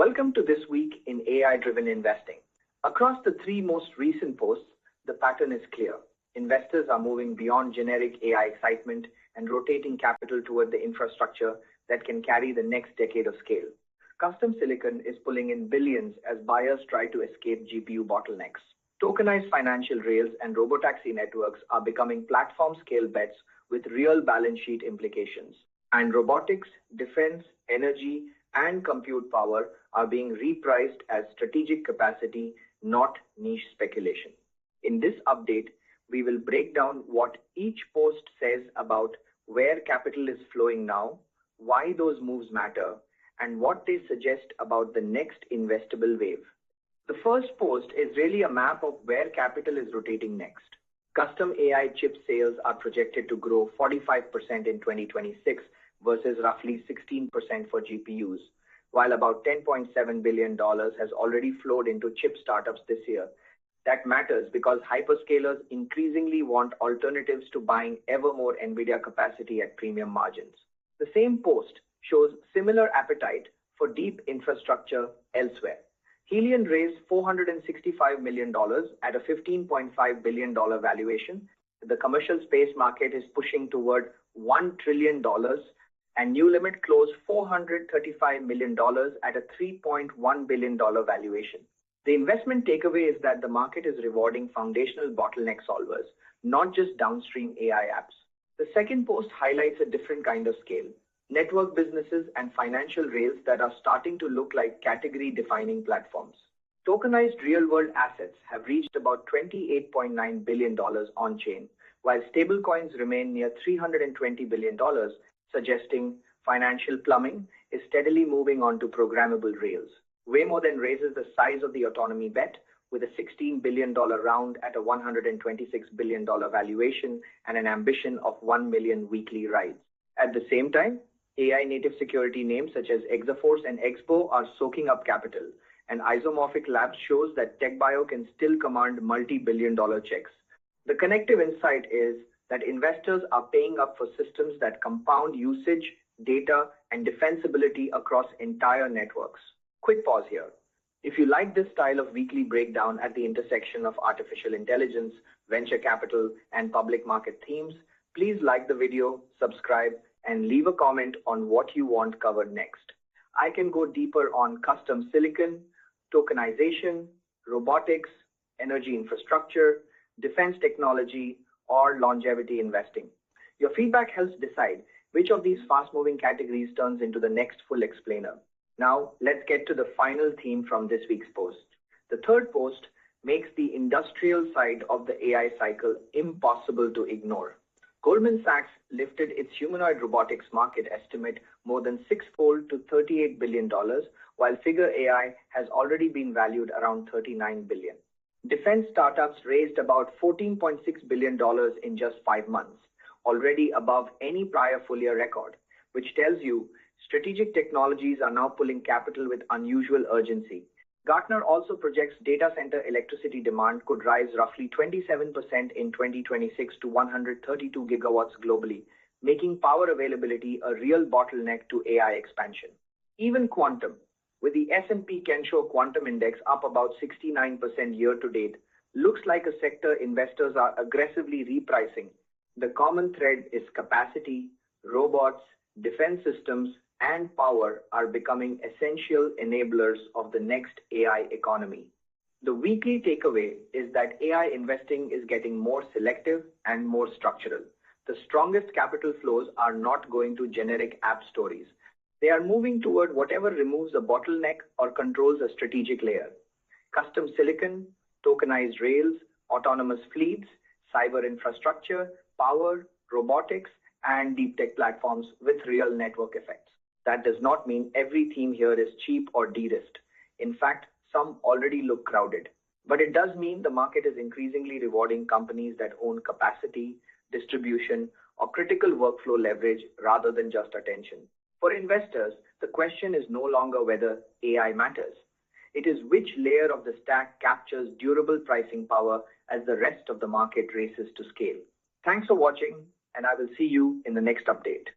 Welcome to This Week in AI-Driven Investing. Across the three most recent posts, the pattern is clear. Investors are moving beyond generic AI excitement and rotating capital toward the infrastructure that can carry the next decade of scale. Custom silicon is pulling in billions as buyers try to escape GPU bottlenecks. Tokenized financial rails and robotaxi networks are becoming platform-scale bets with real balance sheet implications. And robotics, defense, energy, and compute power are being repriced as strategic capacity, not niche speculation. In this update, we will break down what each post says about where capital is flowing now, why those moves matter, and what they suggest about the next investable wave. The first post is really a map of where capital is rotating next. Custom AI chip sales are projected to grow 45% in 2026 versus roughly 16% for GPUs, while about $10.7 billion has already flowed into chip startups this year. That matters because hyperscalers increasingly want alternatives to buying ever more NVIDIA capacity at premium margins. The same post shows similar appetite for deep infrastructure elsewhere. Helion raised $465 million at a $15.5 billion valuation. The commercial space market is pushing toward $1 trillion, and New Limit closed $435 million at a $3.1 billion valuation. The investment takeaway is that the market is rewarding foundational bottleneck solvers, not just downstream AI apps. The second post highlights a different kind of scale. Network businesses and financial rails that are starting to look like category-defining platforms. Tokenized real-world assets have reached about $28.9 billion on-chain, while stablecoins remain near $320 billion, suggesting financial plumbing is steadily moving on to programmable rails. Waymo then raises the size of the autonomy bet with a $16 billion round at a $126 billion valuation and an ambition of 1 million weekly rides. At the same time, AI-native security names such as Exaforce and Expo are soaking up capital, and Isomorphic Labs shows that TechBio can still command multi-billion-dollar checks. The connective insight is that investors are paying up for systems that compound usage, data, and defensibility across entire networks. Quick pause here. If you like this style of weekly breakdown at the intersection of artificial intelligence, venture capital, and public market themes, please like the video, subscribe, and leave a comment on what you want covered next. I can go deeper on custom silicon, tokenization, robotics, energy infrastructure, defense technology, or longevity investing. Your feedback helps decide which of these fast-moving categories turns into the next full explainer. Now, let's get to the final theme from this week's post. The third post makes the industrial side of the AI cycle impossible to ignore. Goldman Sachs lifted its humanoid robotics market estimate more than sixfold to $38 billion, while Figure AI has already been valued around $39 billion. Defense startups raised about $14.6 billion in just 5 months, already above any prior full-year record, which tells you strategic technologies are now pulling capital with unusual urgency. Gartner also projects data center electricity demand could rise roughly 27% in 2026 to 132 gigawatts globally, making power availability a real bottleneck to AI expansion. Even quantum, with the S&P Kensho Quantum Index up about 69% year-to-date, looks like a sector investors are aggressively repricing. The common thread is capacity, robots, defense systems, and power are becoming essential enablers of the next AI economy. The weekly takeaway is that AI investing is getting more selective and more structural. The strongest capital flows are not going to generic app stories. They are moving toward whatever removes a bottleneck or controls a strategic layer. Custom silicon, tokenized rails, autonomous fleets, cyber infrastructure, power, robotics, and deep tech platforms with real network effects. That does not mean every theme here is cheap or de-risked. In fact, some already look crowded. But it does mean the market is increasingly rewarding companies that own capacity, distribution, or critical workflow leverage rather than just attention. For investors, the question is no longer whether AI matters. It is which layer of the stack captures durable pricing power as the rest of the market races to scale. Thanks for watching, and I will see you in the next update.